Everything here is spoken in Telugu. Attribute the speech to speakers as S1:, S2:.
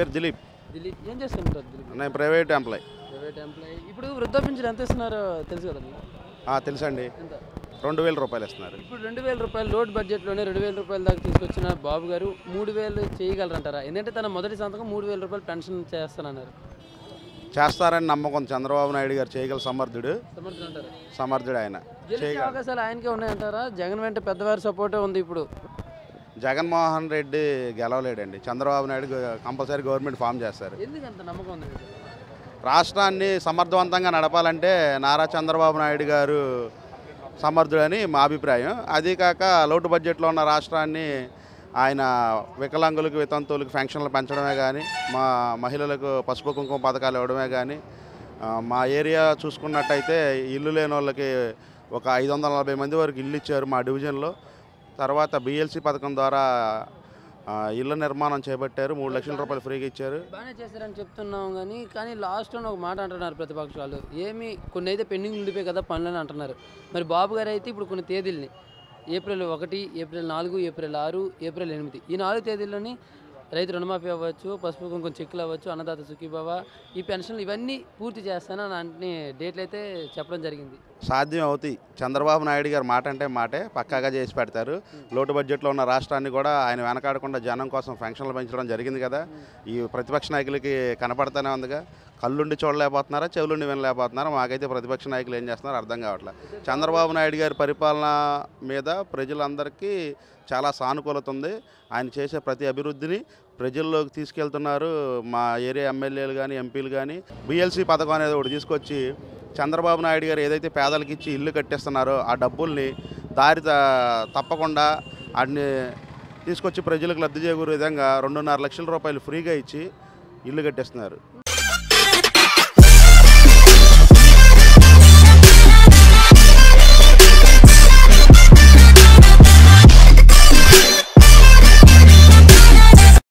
S1: పేరు దిలీప్.
S2: దిలీప్ ఏం చేస్తుంటారు దిలీప్?
S1: నేను ప్రైవేట్ ఎంప్లాయ్.
S2: Private employee. ఇప్పుడు వృద్ధా పింఛన్ ఎంత ఇస్తున్నారో తెలుసు కదా మీకు?
S1: తెలుసండి.
S2: ఎంత?
S1: 2000 రూపాయలు ఇస్తున్నారు.
S2: ఇప్పుడు 2000 రూపాయలు లోడ్ బడ్జెట్లోనే 2000 రూపాయల దాకా తీసుకొచ్చిన బాబు గారు 3000 చేయగలరంటారా? ఎందుకంటే తన మొదటి సంతకం 3000 రూపాయలు పెన్షన్ చేస్తానన్నారు.
S1: చేస్తారని నమ్మకం చంద్రబాబు నాయుడు గారు. చేయగల సమర్థుడు.
S2: సమర్థులు అంటారు.
S1: సమర్థుడు ఆయన.
S2: గెలిచే అవకాశాలు ఆయనకే ఉన్నాయంటారా? జగన్ వెంట పెద్దవారి సపోర్టే ఉంది ఇప్పుడు.
S1: జగన్మోహన్ రెడ్డి గెలవలేడండి. Chandrababu Naidu compulsory government form చేస్తారు.
S2: ఎందుకు అంత నమ్మకం ఉంది మీకు?
S1: రాష్ట్రాన్ని సమర్థవంతంగా నడపాలంటే నారా చంద్రబాబు నాయుడు గారు సమర్థుడని మా అభిప్రాయం. అదీ కాక లోటు బడ్జెట్లో ఉన్న రాష్ట్రాన్ని ఆయన వికలాంగులకు వితంతువులకు పెన్షన్లు పెంచడమే కానీ, మా మహిళలకు పసుపు కుంకుమ పథకాలు ఇవ్వడమే కానీ, మా ఏరియా చూసుకున్నట్టయితే ఇల్లు లేని వాళ్ళకి ఒక 540 మంది వరకు ఇల్లు ఇచ్చారు మా డివిజన్లో. తర్వాత బిఎల్సి పథకం ద్వారా ఇళ్ళ నిర్మాణం చేపట్టారు. 3 లక్షల రూపాయలు ఫ్రీగా ఇచ్చారు.
S2: బాగానే చేశారని చెప్తున్నాం కానీ లాస్ట్లో ఒక మాట అంటున్నారు ప్రతిపక్షాలు. కొన్ని అయితే పెండింగ్ ఉండిపోయి కదా పనులని అంటున్నారు. మరి బాబు గారు అయితే ఇప్పుడు కొన్ని తేదీలని ఏప్రిల్ 1, ఏప్రిల్ 4, ఏప్రిల్ 6, ఏప్రిల్ 8 ఈ 4 తేదీల్లోని రైతు రుణమాఫీ అవ్వచ్చు, పసుపు కుంకుమ చెక్కులు అవ్వచ్చు, అన్నదాత సుఖీభవ ఈ పెన్షన్లు ఇవన్నీ పూర్తి చేస్తానని అన్ని డేట్లు అయితే చెప్పడం జరిగింది.
S1: సాధ్యం అవుతాయి. చంద్రబాబు నాయుడు గారు మాట అంటే మాటే పక్కాగా చేసి పెడతారు. లోటు బడ్జెట్లో ఉన్న రాష్ట్రాన్ని కూడా ఆయన వెనకాడకుండా జనం కోసం పెన్షన్లు పెంచడం జరిగింది కదా. ఈ ప్రతిపక్ష నాయకులకి కనపడతానే ఉందిగా. కళ్ళుండి చూడలేకపోతున్నారా, చెవులుండి వినలేకపోతున్నారా? మాకైతే ప్రతిపక్ష నాయకులు ఏం చేస్తున్నారో అర్థం కావట్లేదు. చంద్రబాబు నాయుడు గారి పరిపాలన మీద ప్రజలందరికీ చాలా సానుకూలత ఉంది. ఆయన చేసే ప్రతి అభివృద్ధిని ప్రజల్లోకి తీసుకెళ్తున్నారు. మా ఏరియా ఎమ్మెల్యేలు కానీ, ఎంపీలు కానీ బిఎల్సి పథకం అనేది ఒకటి తీసుకొచ్చి చంద్రబాబు నాయుడు గారు ఏదైతే పేదలకు ఇచ్చి ఇల్లు కట్టిస్తున్నారో ఆ డబ్బుల్ని దారి తప్పకుండా వాటిని తీసుకొచ్చి ప్రజలకు లబ్ధి చేకూరే విధంగా 2.5 లక్షల రూపాయలు ఫ్రీగా ఇచ్చి ఇల్లు కట్టిస్తున్నారు.